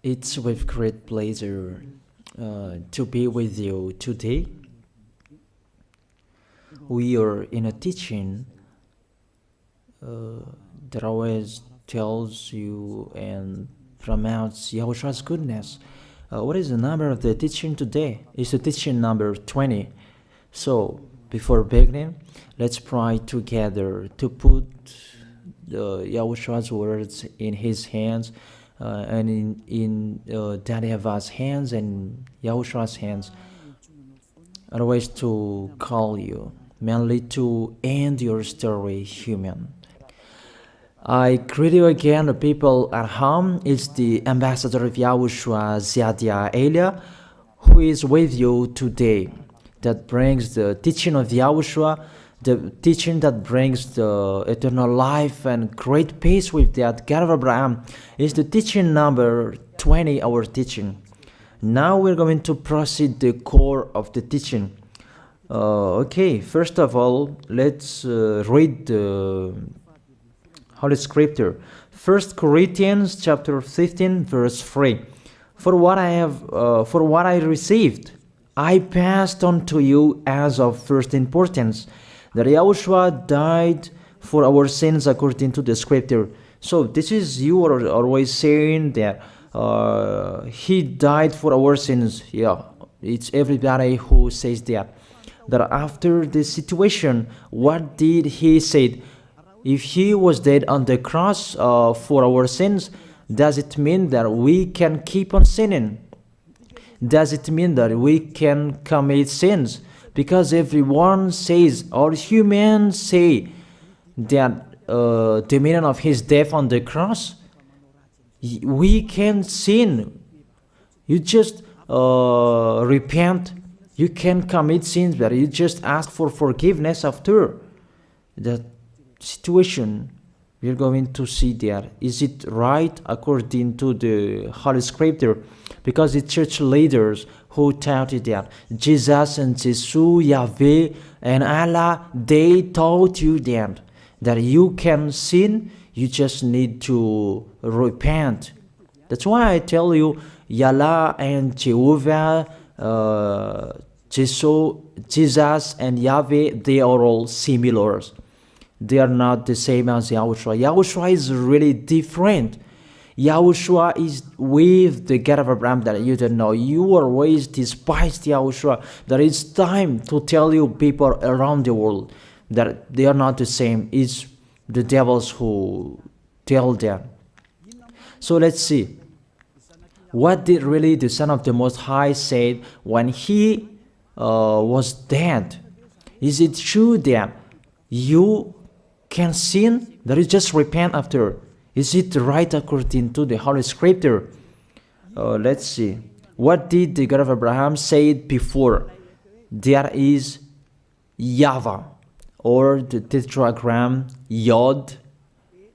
It's with great pleasure to be with you today. We are in a teaching that always tells you and promotes Yahushua's goodness. What is the number of the teaching today? It's the teaching number 20. So, before beginning, let's pray together to put Yahushua's words in his hands and in Daddy Ava's hands and Yahushua's hands. Otherwise, to call you, mainly to end your story human. I greet you again, the people at home. It's the ambassador of Yahushua, Ziadia Elia, who is with you today, that brings the teaching of Yahushua, the teaching that brings the eternal life and great peace with that God of Abraham. Is the teaching number 20, our teaching. Now we're going to proceed the core of the teaching. Okay, first of all, let's read the Holy Scripture. 1 Corinthians chapter 15, verse 3. For what I received, I passed on to you as of first importance, that Yahushua died for our sins according to the Scripture. So this is, you are always saying that he died for our sins. Yeah, it's everybody who says that. That after the situation, what did he say? If he was dead on the cross for our sins, does it mean that we can keep on sinning? Does it mean that we can commit sins? Because everyone says, or humans say, that the meaning of his death on the cross, we can sin. You just repent. You can commit sins, but you just ask for forgiveness after that situation. We're going to see there. Is it right according to the Holy Scripture? Because the church leaders who taught it that Jesus and Jesus, Yahweh and Allah, they taught you that you can sin, you just need to repent. That's why I tell you, Yahweh and Jehovah, Jesus and Yahweh, they are all similar. They are not the same as Yahushua. Yahushua is really different. Yahushua is with the God of Abraham that you don't know. You always despised Yahushua. That it's time to tell you people around the world that they are not the same. It's the devils who tell them. So let's see. What did really the Son of the Most High say when he was dead? Is it true that you can sin? That is just repent after. Is it right according to the Holy Scripture? Let's see. What did the God of Abraham say before? There is YAHVAH, or the tetragram Yod,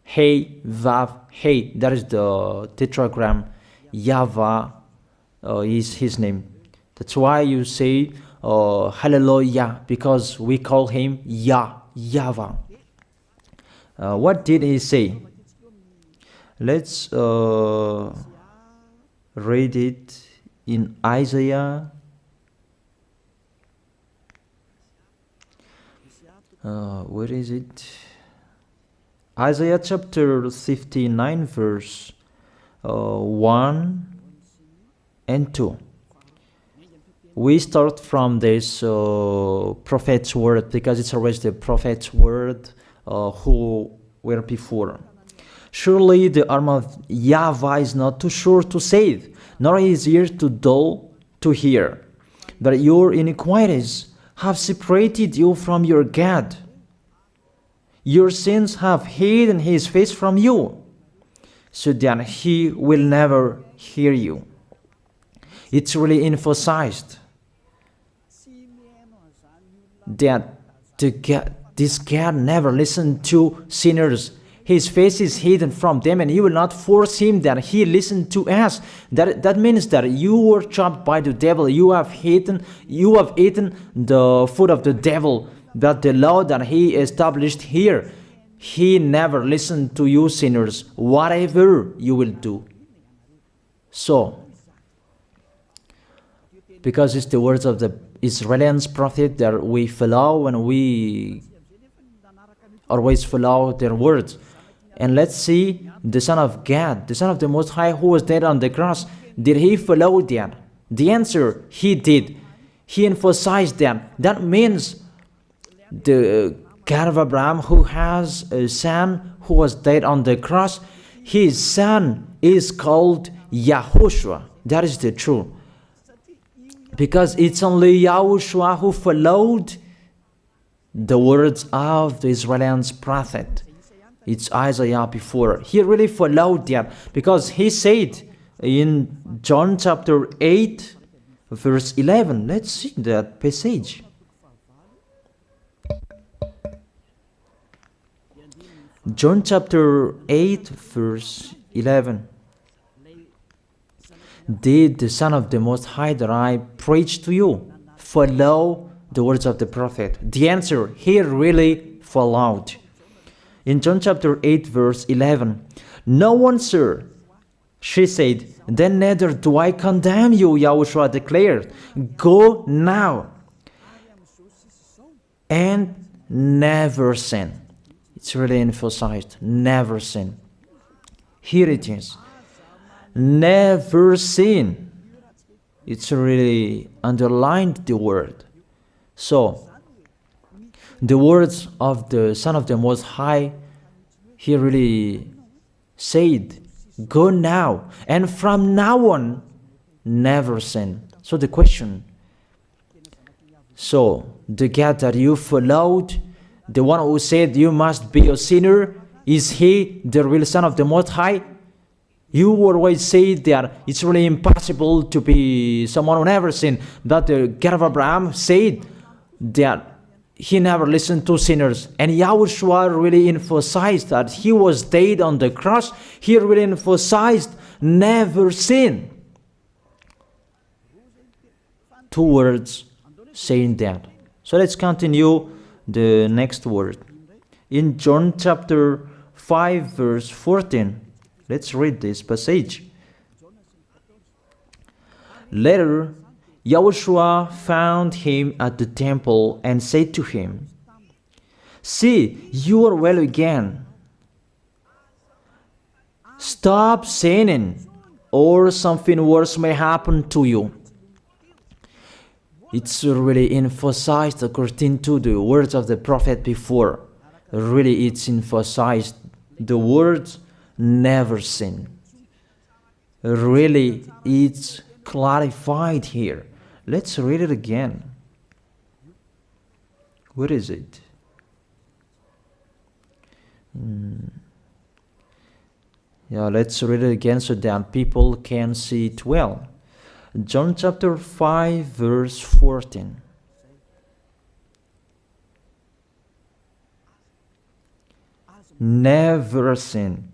Hey, Vav, Hey. That is the tetragram. YAHVAH is his name. That's why you say Hallelujah, because we call him YAHVAH. What did he say? Let's read it in Isaiah. Where is it? Isaiah chapter 59, verse 1 and 2. We start from this prophet's word, because it's always the prophet's word who were before. Surely the arm of YAHVAH is not too short to save, nor his ear too dull to hear. But your iniquities have separated you from your God. Your sins have hidden his face from you, so that he will never hear you. It's really emphasized that this God never listened to sinners. His face is hidden from them, and you will not force him that he listen to us. That means that you were trapped by the devil. You have eaten the food of the devil. That the law that he established here, he never listened to you sinners, whatever you will do. So, because it's the words of the Israeli prophet that we follow, and we always follow their words. And let's see the Son of God, the Son of the Most High, who was dead on the cross. Did he follow that? The answer, he did. He emphasized that. That means the God of Abraham, who has a son who was dead on the cross, his son is called YAHOSHUAH. That is the truth. Because it's only YAHOSHUAH who followed the words of the Israeli prophet. It's Isaiah before. He really followed that, because he said in John chapter 8, verse 11. Let's see that passage. John chapter 8, verse 11. Did the Son of the Most High that I preach to you follow the words of the prophet? The answer, he really followed. In John chapter 8, verse 11, "No one, sir," she said, "then neither do I condemn you," YAHOSHUAH declared. "Go now and never sin." It's really emphasized, never sin. Here it is. Never sin. It's really underlined the word. So, the words of the Son of the Most High, he really said, go now, and from now on, never sin. So the question, so the God that you followed, the one who said you must be a sinner, is he the real Son of the Most High? You always say that it's really impossible to be someone who never sinned. That the God of Abraham said that he never listened to sinners. And YAHOSHUAH really emphasized that he was dead on the cross. He really emphasized never sin. Two words saying that. So let's continue the next word. In John chapter 5, verse 14. Let's read this passage. Later, YAHOSHUAH found him at the temple and said to him, "See, you are well again. Stop sinning, or something worse may happen to you." It's really emphasized according to the words of the prophet before. Really, it's emphasized the words never sin. Really, it's clarified here. Let's read it again. Where is it? Yeah, let's read it again so that people can see it well. John chapter 5, verse 14. Never sin.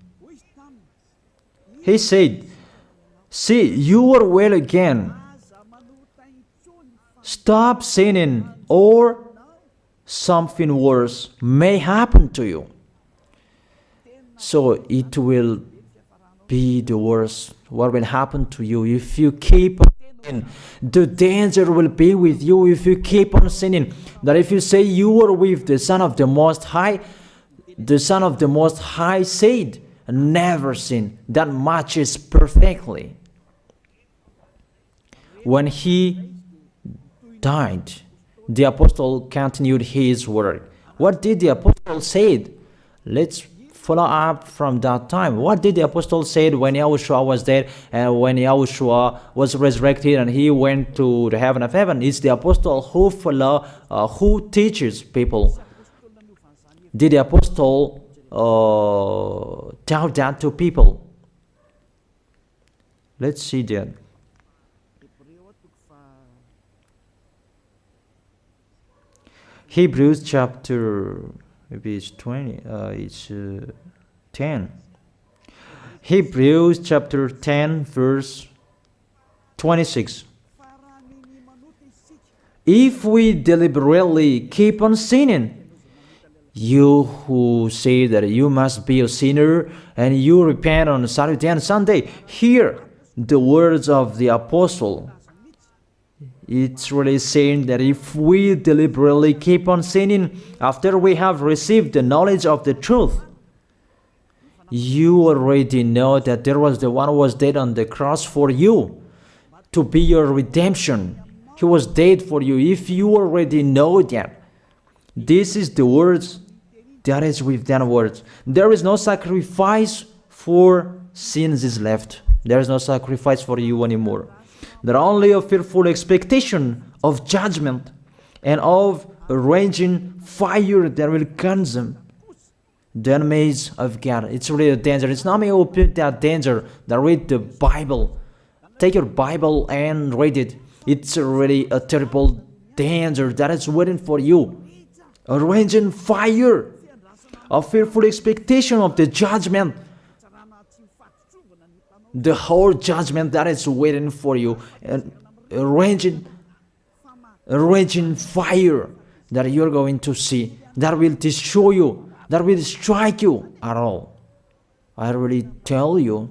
He said, "See, you are well again. Stop sinning, or something worse may happen to you." So it will be the worst. What will happen to you if you keep on sinning? The danger will be with you if you keep on sinning. That if you say you are with the Son of the Most High, the Son of the Most High said, never sin. That matches perfectly. When he died, the apostle continued his work. What did the apostle say? Let's follow up from that time. What did the apostle say when YAHOSHUAH was dead and when YAHOSHUAH was resurrected and he went to the heaven of heaven? It's the apostle who teaches people. Did the apostle tell that to people? Let's see that. Hebrews chapter, maybe it's 20, it's 10. Hebrews chapter 10, verse 26. If we deliberately keep on sinning, you who say that you must be a sinner and you repent on Saturday and Sunday, here the words of the apostle. It's really saying that if we deliberately keep on sinning after we have received the knowledge of the truth, you already know that there was the one who was dead on the cross for you to be your redemption. He was dead for you. If you already know that, this is the words that is with that words. There is no sacrifice for sins is left. There is no sacrifice for you anymore. There are only a fearful expectation of judgment and of a raging fire that will consume the enemies of God. It's really a danger. It's not me who put that danger that read the Bible. Take your Bible and read it. It's really a terrible danger that is waiting for you. A raging fire, a fearful expectation of the judgment. The whole judgment that is waiting for you, and a raging fire that you're going to see, that will destroy you, that will strike you at all. I really tell you,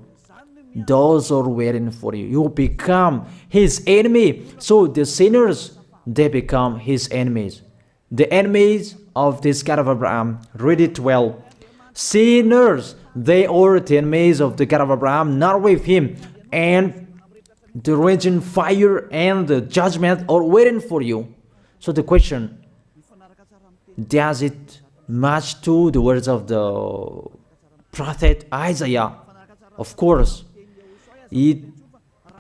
those are waiting for you. You become his enemy. So the sinners, they become his enemies. The enemies of this God of Abraham. Read it well. Sinners, they are the enemies of the God of Abraham, not with him. And the raging fire and the judgment are waiting for you. So the question, does it match to the words of the prophet Isaiah? Of course, it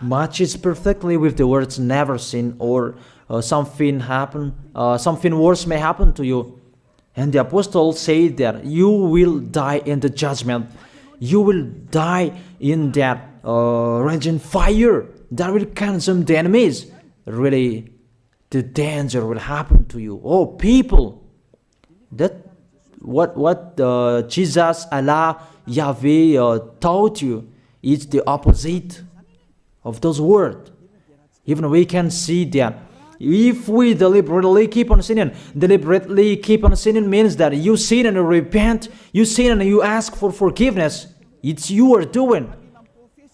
matches perfectly with the words never sin, or something worse may happen to you. And the apostle said that you will die in the judgment. You will die in that raging fire that will consume the enemies. Really, the danger will happen to you. Oh, people, that what Jesus, Allah, Yahweh taught you is the opposite of those words. Even we can see that. If we deliberately keep on sinning means that you sin and you repent, you sin and you ask for forgiveness. It's you are doing.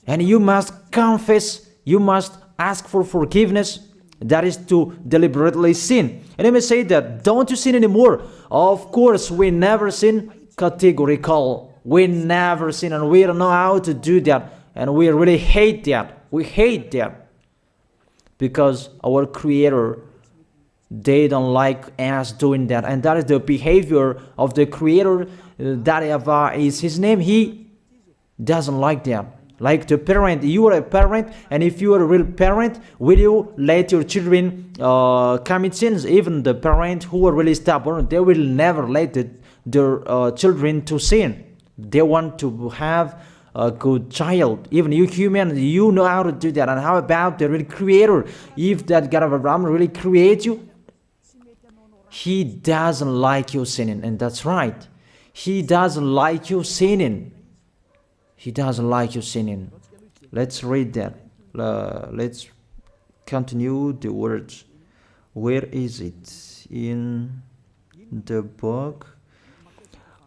And you must confess, you must ask for forgiveness. That is to deliberately sin. And I may say that, don't you sin anymore? Of course, we never sin categorical. We never sin, and we don't know how to do that. And we really hate that. We hate that. Because our Creator, they don't like us doing that. And that is the behavior of the Creator. That YAHVAH is his name. He doesn't like that. Like the parent, you are a parent, and if you are a real parent, will you let your children commit sins? Even the parent who are really stubborn, they will never let their children to sin. They want to have a good child. Even you human, you know how to do that. And how about the real Creator? If that God of Abraham really creates you, he doesn't like you sinning. And that's right. He doesn't like you sinning. He doesn't like you sinning. Let's read that. Let's continue the words. Where is it? In the book.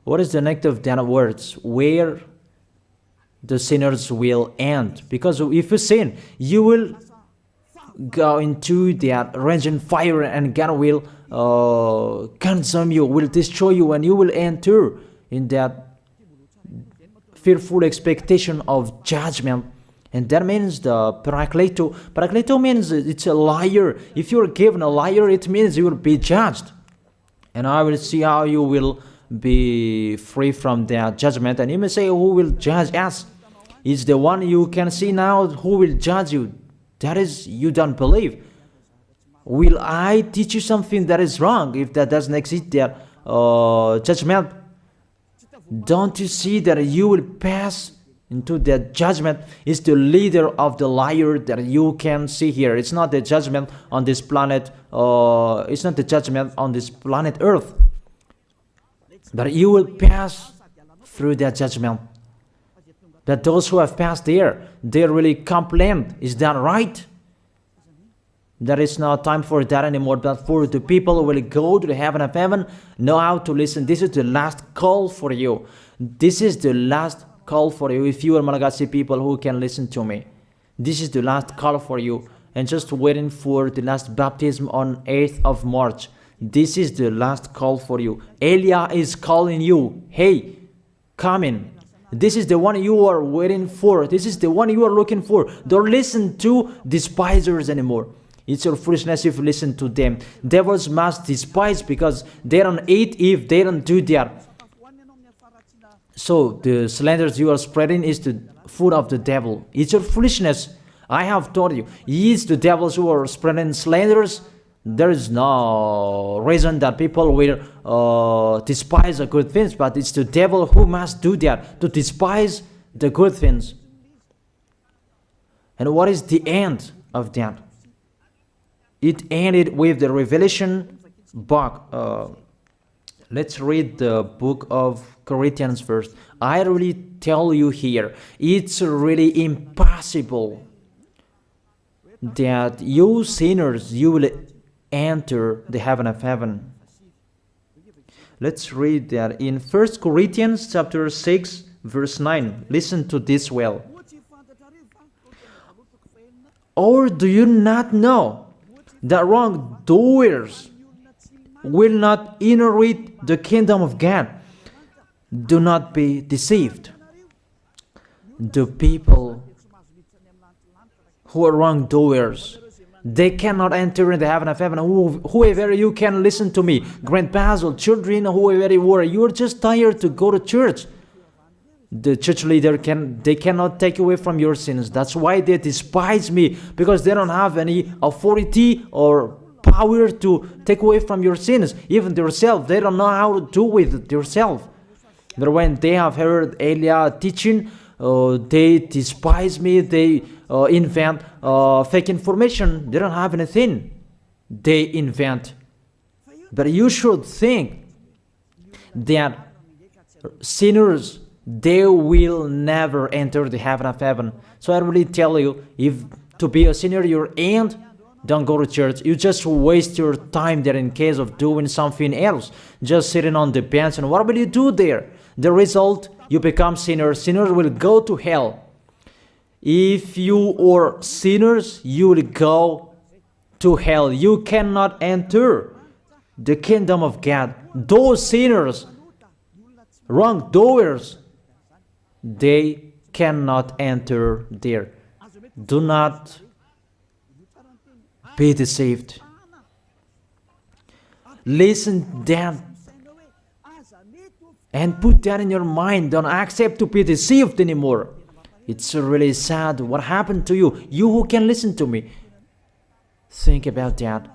What is the next of that words? Where the sinners will end. Because if you sin, you will go into that raging fire, and God will consume you, will destroy you, and you will enter in that fearful expectation of judgment. And that means the parakleto. Parakleto means it's a liar. If you're given a liar, it means you will be judged. And I will see how you will be free from that judgment. And you may say, who will judge us? It's the one you can see now who will judge you. That is, you don't believe. Will I teach you something that is wrong if that doesn't exist there? Judgment. Don't you see that you will pass into that judgment? Is the leader of the liar that you can see here. It's not the judgment on this planet. It's not the judgment on this planet Earth. But you will pass through that judgment. That those who have passed there, they really complain. Is that right? There is no time for that anymore. But for the people who will go to the heaven of heaven, know how to listen. This is the last call for you. This is the last call for you. If you are Malagasy people who can listen to me, This is the last call for you. And just waiting for the last baptism on 8th of March. This is the last call for you. Elia is calling you. Hey, come in. This is the one you are waiting for. This is the one you are looking for. Don't listen to despisers anymore. It's your foolishness if you listen to them. Devils must despise because they don't eat if they don't do that. So the slanders you are spreading is the food of the devil. It's your foolishness. I have told you. It's the devils who are spreading slanders. There is no reason that people will despise the good things, but it's the devil who must do that, to despise the good things. And what is the end of that? It ended with the Revelation book. Let's read the book of Corinthians first. I really tell you here, it's really impossible that you sinners, you will enter the heaven of heaven. Let's read that in 1 Corinthians chapter 6 verse 9. Listen to this well. Or do you not know that wrongdoers will not inherit the kingdom of God? Do not be deceived. The people who are wrongdoers, they cannot enter in the heaven of heaven. Whoever you can listen to me, grandpas or children, whoever you are, you are just tired to go to church. The church leader they cannot take away from your sins. That's why they despise me, because they don't have any authority or power to take away from your sins. Even themselves, they don't know how to do with it themselves. But when they have heard Elia teaching, they despise me. They invent fake information. They don't have anything. They invent. But you should think that sinners, they will never enter the heaven of heaven. So I really tell you, if to be a sinner you're in, don't go to church. You just waste your time there in case of doing something else. Just sitting on the bench, and what will you do there? The result, you become sinners. Sinners will go to hell. If you are sinners, you will go to hell. You cannot enter the kingdom of God. Those sinners, wrongdoers, they cannot enter there. Do not be deceived. Listen then and put that in your mind. Don't accept to be deceived anymore. It's really sad what happened to you. You who can listen to me, think about that.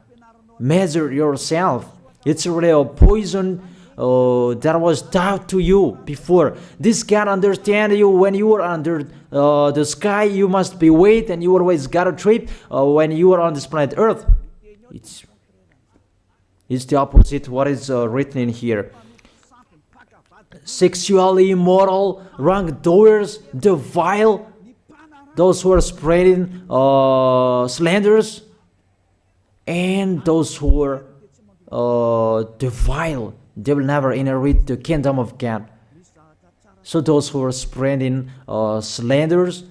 Measure yourself. It's really a poison that was taught to you before. This God understand you when you are under the sky. You must be wait, and you always got a trip when you are on this planet Earth. It's the opposite what is written in here. Sexually immoral, wrongdoers, the vile, those who are spreading slanders, and those who are the vile, they will never inherit the kingdom of God. So those who are spreading slanders,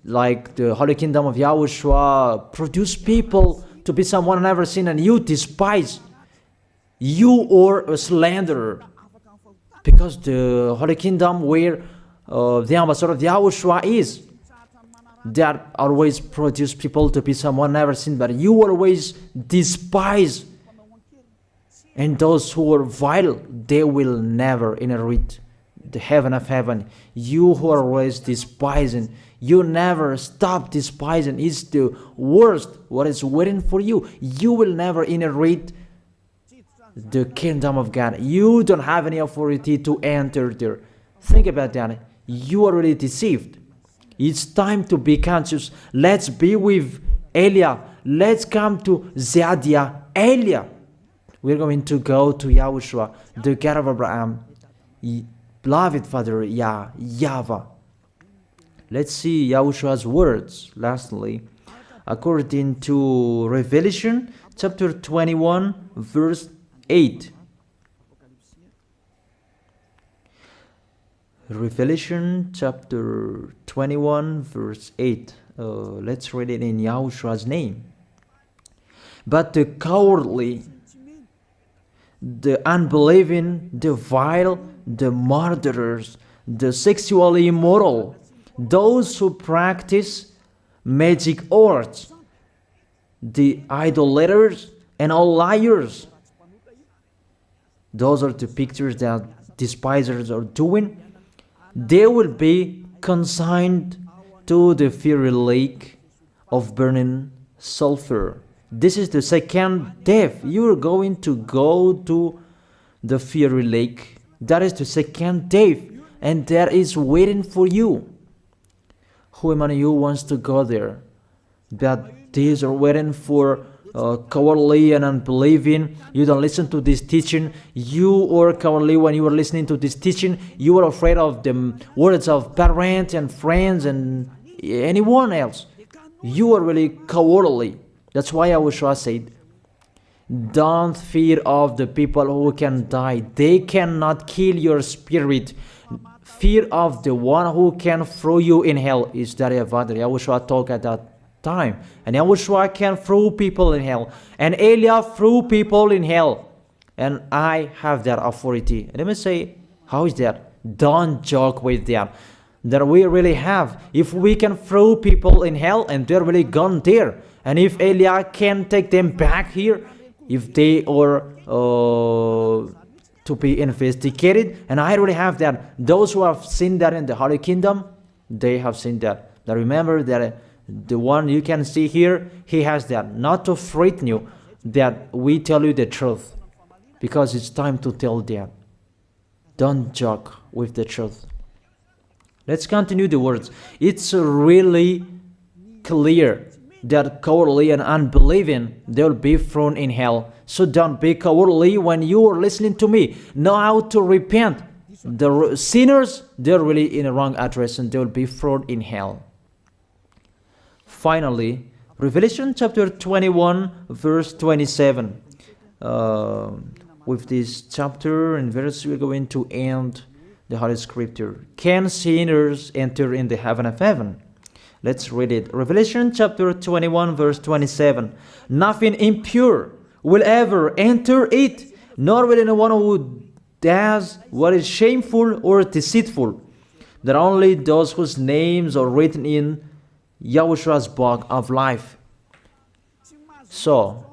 like the Holy Kingdom of YAHOSHUAH, produce people to be someone never seen, and you despise. You are a slanderer. Because the Holy Kingdom where the ambassador of YAHOSHUAH is, that always produce people to be someone never seen, but you always despise. And those who are vile, they will never inherit the heaven of heaven. You who are always despising, you never stop despising. It's the worst what is waiting for you. You will never inherit the kingdom of God. You don't have any authority to enter there. Think about that. You are already deceived. It's time to be conscious. Let's be with Elia. Let's come to Zadiah. Elia. We're going to go to YAHOSHUAH, the God of Abraham, beloved Father YAHVAH. Let's see YAHOSHUAH's words. Lastly, according to Revelation chapter 21, verse 8. Revelation chapter 21 verse 8. Let's read it in Yahoshua's name. But the cowardly, the unbelieving, the vile, the murderers, the sexually immoral, those who practice magic arts, the idolaters, and all liars. Those are the pictures that despisers are doing. They will be consigned to the fiery lake of burning sulfur. This is the second death. You are going to go to the fiery lake. That is the second death, and that is waiting for you. Who among you wants to go there? But these are waiting for cowardly and unbelieving. You don't listen to this teaching. You are cowardly when you are listening to this teaching. You are afraid of the words of parents and friends and anyone else. You are really cowardly. That's why YAHOSHUAH said, don't fear of the people who can die. They cannot kill your spirit. Fear of the one who can throw you in hell. Is that YAHOSHUAH talked at that time. And YAHOSHUAH can throw people in hell. And Elia threw people in hell. And I have that authority. And let me say, how is that? Don't joke with that. That we really have. If we can throw people in hell and they're really gone there. And if Elia can take them back here, if they are to be investigated, and I already have that. Those who have seen that in the Holy Kingdom, they have seen that. Now remember that the one you can see here, he has that. Not to frighten you, that we tell you the truth, because it's time to tell that. Don't joke with the truth. Let's continue the words. It's really clear that cowardly and unbelieving, they'll be thrown in hell. So don't be cowardly when you are listening to me. Know how to repent. The sinners, they're really in the wrong address and they'll be thrown in hell. Finally, Revelation chapter 21 verse 27. With this chapter and verse, we're going to end the Holy Scripture. Can sinners enter in the heaven of heaven? Let's read it. Revelation chapter 21 verse 27. Nothing impure will ever enter it, nor will anyone who does what is shameful or deceitful. That only those whose names are written in YAHOSHUAH's book of life. So,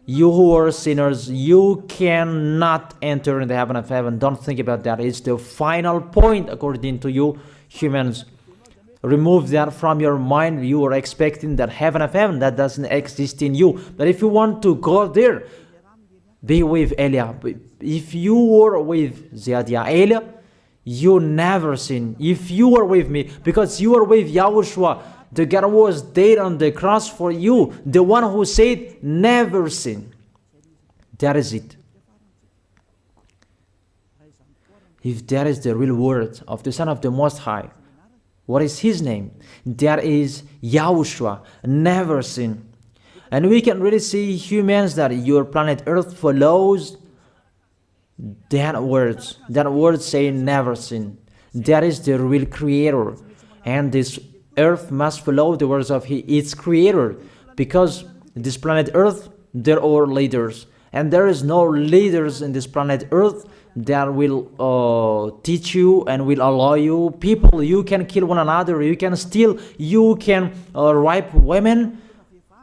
you who are sinners, you cannot enter in the heaven of heaven. Don't think about that. It's the final point according to you humans. Remove that from your mind. You are expecting that heaven of heaven that doesn't exist in you. But if you want to go there, be with Elia. If you were with Elia, you never sin. If you are with me, because you are with YAHOSHUAH, the God was dead on the cross for you, the one who said never sin. That is it. If that is the real word of the Son of the Most High, what is his name? That is YAHOSHUAH, never sin. And we can really see humans that your planet Earth follows that words. That word saying never sin. That is the real creator. And this Earth must follow the words of its creator. Because this planet Earth, there are leaders. And there is no leaders in this planet Earth that will teach you and will allow you. People, you can kill one another, you can steal, you can rape women,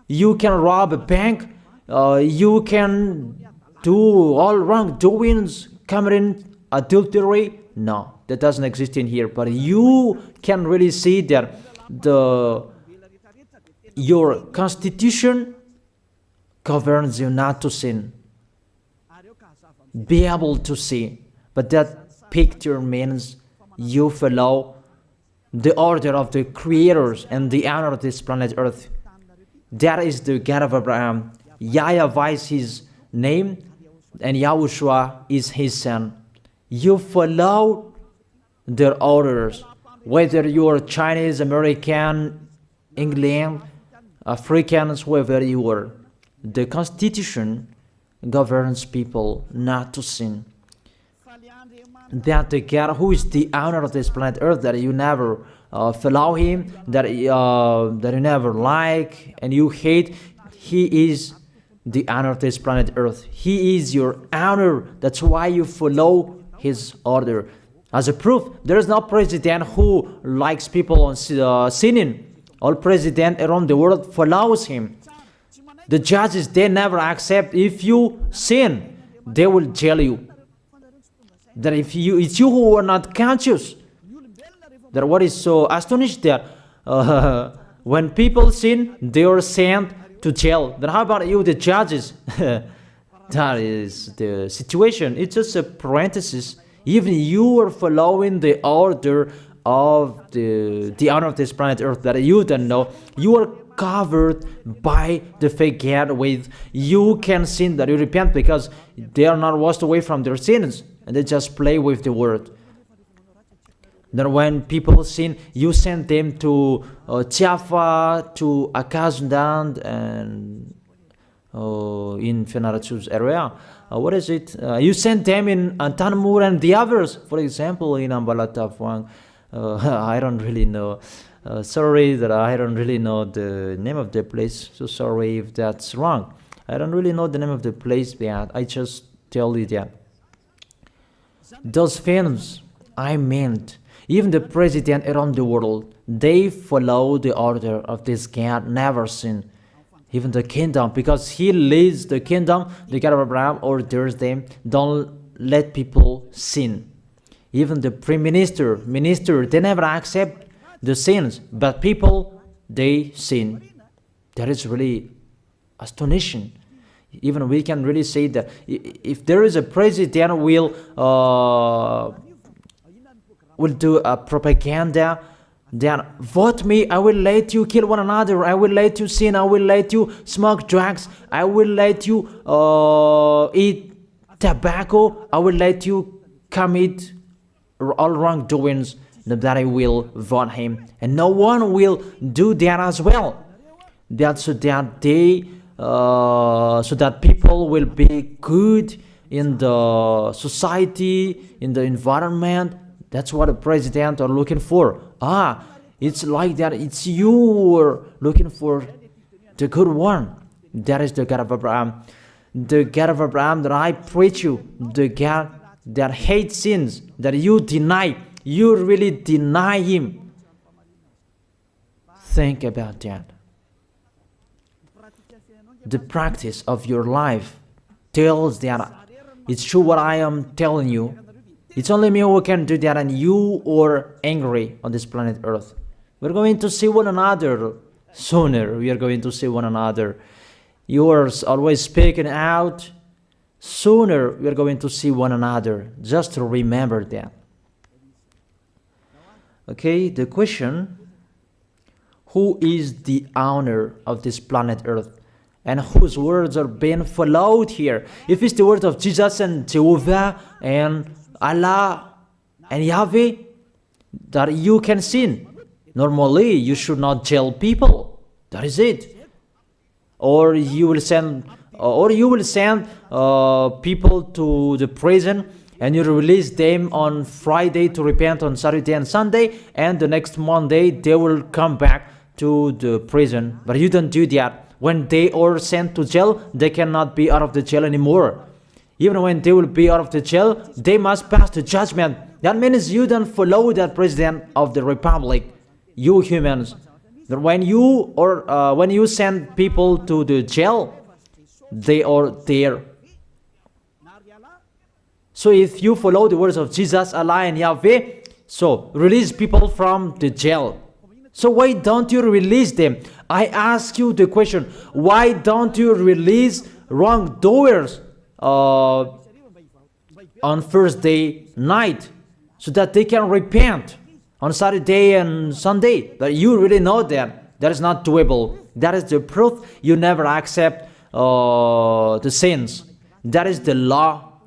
you can rob a bank, you can do all wrongdoings, committing adultery. No, that doesn't exist in here. But you can really see that your constitution governs you not to sin. Be able to see. But that picture means you follow the order of the creators and the honor of this planet Earth. That is the God of Abraham. YAHVAH is his name and YAHOSHUAH is his son. You follow their orders. Whether you are Chinese, American, England, Africans, whoever you are. The Constitution governs people not to sin. that the God who is the owner of this planet Earth, that you never follow him, that you never like and you hate, he is the owner of this planet Earth. He is your owner. That's why you follow his order. As a proof, there is no president who likes people on sinning. All president around the world follows him. The judges, they never accept if you sin, they will jail you. That if it's you who are not conscious. That what is so astonished that when people sin, they are sent to jail. Then how about you, the judges? That is the situation. It's just a parenthesis. Even you are following the order of the owner of this planet Earth that you don't know. You are covered by the fake God with you can sin, that you repent, because they are not washed away from their sins and they just play with the word. Then when people sin, you send them to YAHVAH, to Akazandand, and in Fenarachu's area. What is it? You send them in Tanmur and the others. For example, in Ambalatafwang, I don't really know. Sorry that I don't really know the name of the place. So sorry if that's wrong. I don't really know the name of the place, but I just tell you that. Those films, I meant, even the president around the world, they follow the order of this God, never sin. Even the kingdom, because he leads the kingdom, the God of Abraham orders them, don't let people sin. Even the prime minister, they never accept the sins, but people, they sin. That is really astonishing. Even we can really say that if there is a president will do a propaganda, then vote me, I will let you kill one another, I will let you sin, I will let you smoke drugs, I will let you eat tobacco, I will let you commit all wrongdoings, that I will vote him. And no one will do that as well. That's so that so that people will be good in the society, in the environment. That's what the president are looking for. It's like that. It's you who are looking for the good one. That is the God of Abraham. The God of Abraham that I preach you. The God that hates sins, that you deny. You really deny him. Think about that. The practice of your life tells that it's true what I am telling you. It's only me who can do that, and you are angry on this planet Earth. We're going to see one another sooner. We are going to see one another. You are always speaking out. Sooner we are going to see one another. Just to remember that. Okay, the question, who is the owner of this planet Earth? And whose words are being followed here? If it's the word of Jesus and Jehovah and Allah and Yahweh, that you can sin. Normally, you should not jail people. That is it. Or you will send people to the prison, and you release them on Friday to repent on Saturday and Sunday, and the next Monday they will come back to the prison. But you don't do that. When they are sent to jail, they cannot be out of the jail anymore. Even when they will be out of the jail, they must pass the judgment. That means you don't follow that president of the republic, you humans. That when you send people to the jail, they are there. So if you follow the words of Jesus, Allah and Yahweh, so release people from the jail. So why don't you release them? I ask you the question, why don't you release wrongdoers on Thursday night so that they can repent on Saturday and Sunday? But you really know that that is not doable. That is the proof you never accept the sins. That is the law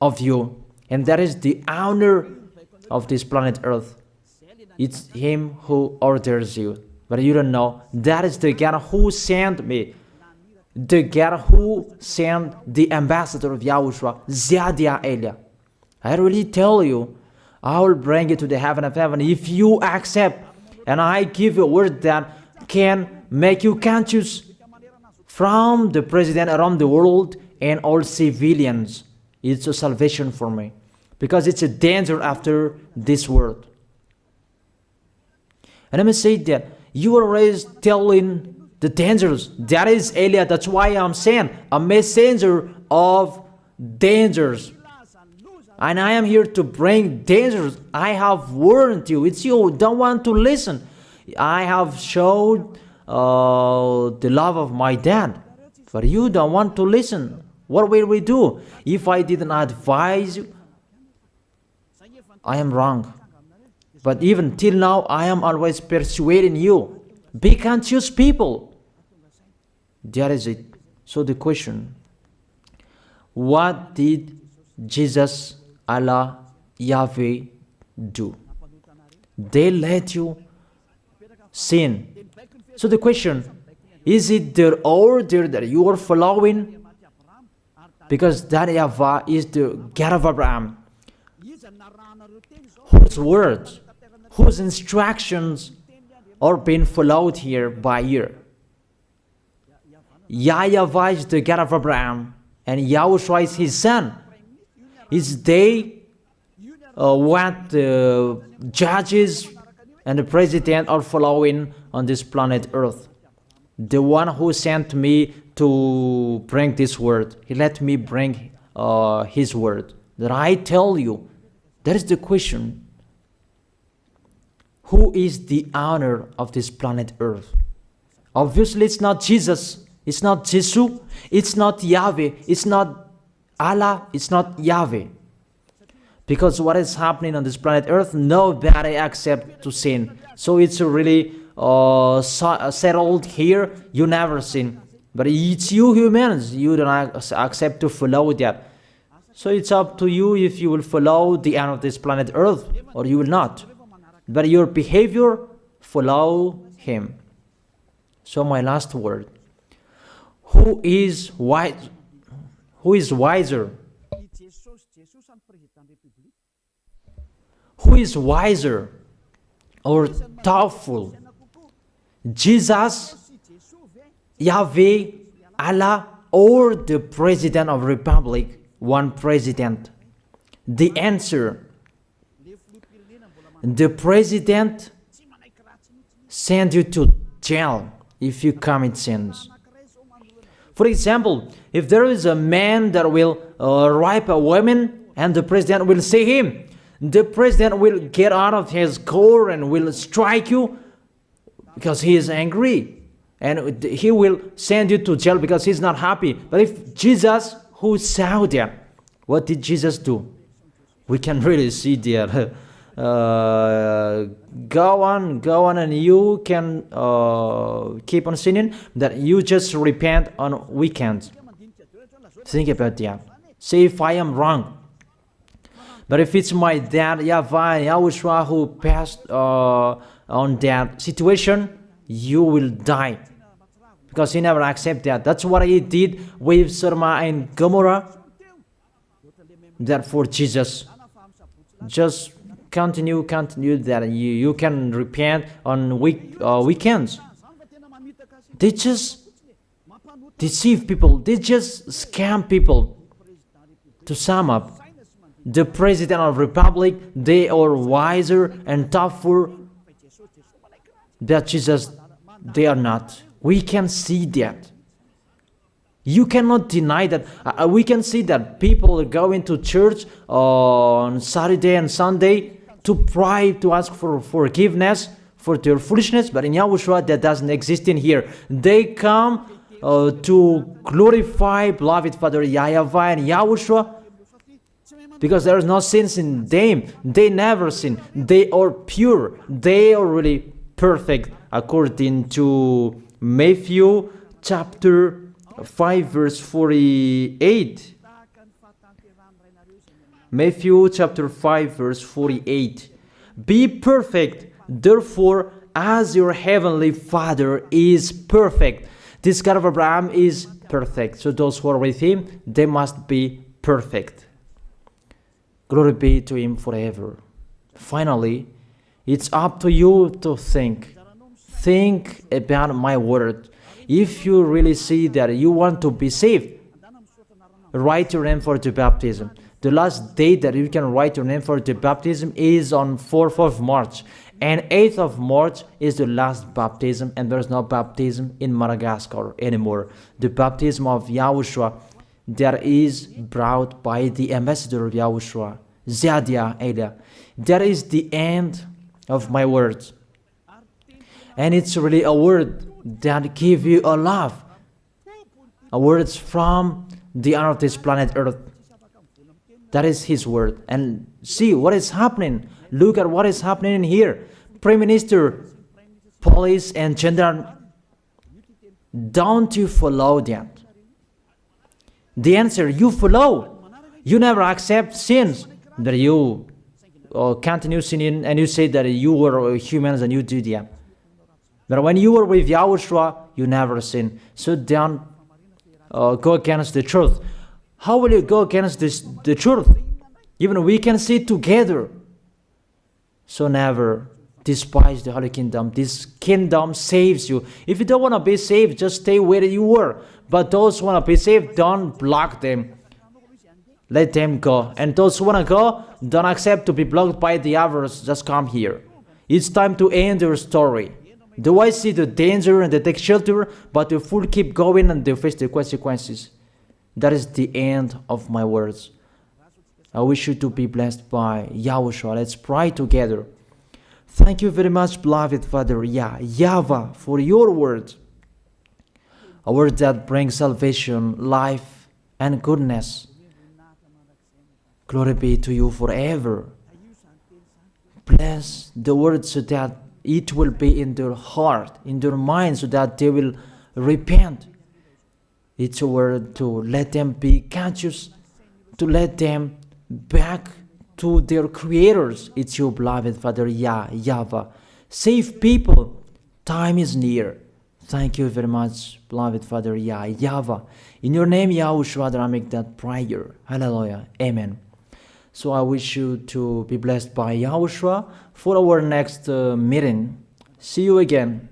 of you, and that is the owner of this planet Earth. It's him who orders you, but you don't know. That is the God who sent me, the God who sent the ambassador of YAHOSHUAH, Zadia Elia. I really tell you, I will bring you to the heaven of heaven if you accept. And I give you a word that can make you conscious from the president around the world and all civilians. It's a salvation for me. Because it's a danger after this world. And I must say that you are always telling the dangers. That is Elia. That's why I'm saying a messenger of dangers. And I am here to bring dangers. I have warned you. It's you don't want to listen. I have showed the love of my dad. But you don't want to listen. What will we do? If I didn't advise you, I am wrong. But even till now, I am always persuading you. Be conscious people. That is it. So the question, what did Jesus, Allah, Yahweh do? They let you sin. So the question, is it their order that you are following? Because that YAHVAH is the God of Abraham, whose words, whose instructions are being followed here by year. YAHVAH is the God of Abraham, and YAHOSHUAH is his son. Is they what the judges and the president are following on this planet Earth. The one who sent me to bring this word, he let me bring his word. That I tell you, that is the question. Who is the owner of this planet Earth? Obviously, it's not Jesus. It's not Jesus. It's not Yahweh. It's not Allah. It's not Yahweh. Because what is happening on this planet Earth, nobody accepts to sin. So it's really settled here. You never sin. But it's you humans. You don't accept to follow that. So it's up to you if you will follow the end of this planet Earth or you will not. But your behavior, follow him. So my last word. Who is wise? Who is wiser? Who is wiser or thoughtful? Jesus, Yahweh, Allah, or the President of Republic? One president. The answer, the president send you to jail if you commit sins. For example, if there is a man that will rape a woman and the president will see him, the president will get out of his car and will strike you because he is angry. And he will send you to jail because he's not happy. But if Jesus, who saw that, what did Jesus do? We can really see that. Go on, and you can keep on sinning, that you just repent on weekends. Think about that. See if I am wrong. But if it's my dad, YAHVAH, YAHOSHUAH, who passed on that situation, you will die. Because he never accepted that. That's what he did with Sodom and Gomorrah. Therefore, Jesus, just continue that you can repent on weekends. They just deceive people. They just scam people. To sum up, the President of the Republic, they are wiser and tougher than Jesus. They are not. We can see that. You cannot deny that. We can see that people are going to church on Saturday and Sunday to pray, to ask for forgiveness for their foolishness. But in YAHOSHUAH, that doesn't exist in here. They come to glorify beloved Father YAHVAH and YAHOSHUAH because there is no sins in them. They never sin. They are pure. They are really perfect according to Matthew chapter 5 verse 48. Matthew chapter 5 verse 48. Be perfect, therefore, as your heavenly Father is perfect. This God of Abraham is perfect. So those who are with him, they must be perfect. Glory be to Him forever. Finally, it's up to you to think. Think about my word. If you really see that you want to be saved, write your name for the baptism. The last date that you can write your name for the baptism is on 4th of March. And 8th of March is the last baptism, and there's no baptism in Madagascar anymore. The baptism of Yahushua that is brought by the ambassador of Yahushua, Zadia Ada. That is the end of my words. And it's really a word that gives you a love. A word from the honor of this planet Earth. That is His word. And see what is happening. Look at what is happening in here. Prime Minister, police, and gendarme. Don't you follow that? The answer, you follow. You never accept sins. That you continue sinning and you say that you were humans and you do that. But when you were with Yahushua, you never sin. So don't go against the truth. How will you go against the truth? Even we can sit together. So never despise the Holy Kingdom. This kingdom saves you. If you don't want to be saved, just stay where you were. But those who want to be saved, don't block them. Let them go. And those who want to go, don't accept to be blocked by the others. Just come here. It's time to end your story. Do I see the danger and they take shelter, but the fool keep going and they face the consequences? That is the end of my words. I wish you to be blessed by Yahushua. Let's pray together. Thank you very much, beloved Father YAHVAH, for your word. A word that brings salvation, life, and goodness. Glory be to you forever. Bless the word so that it will be in their heart, in their mind, so that they will repent. It's a word to let them be conscious, to let them back to their creators. It's your beloved Father YAHVAH. Save people. Time is near. Thank you very much, beloved Father YAHVAH. In your name, Yahushua, that I make that prayer. Hallelujah. Amen. So I wish you to be blessed by Yahushua for our next meeting. See you again.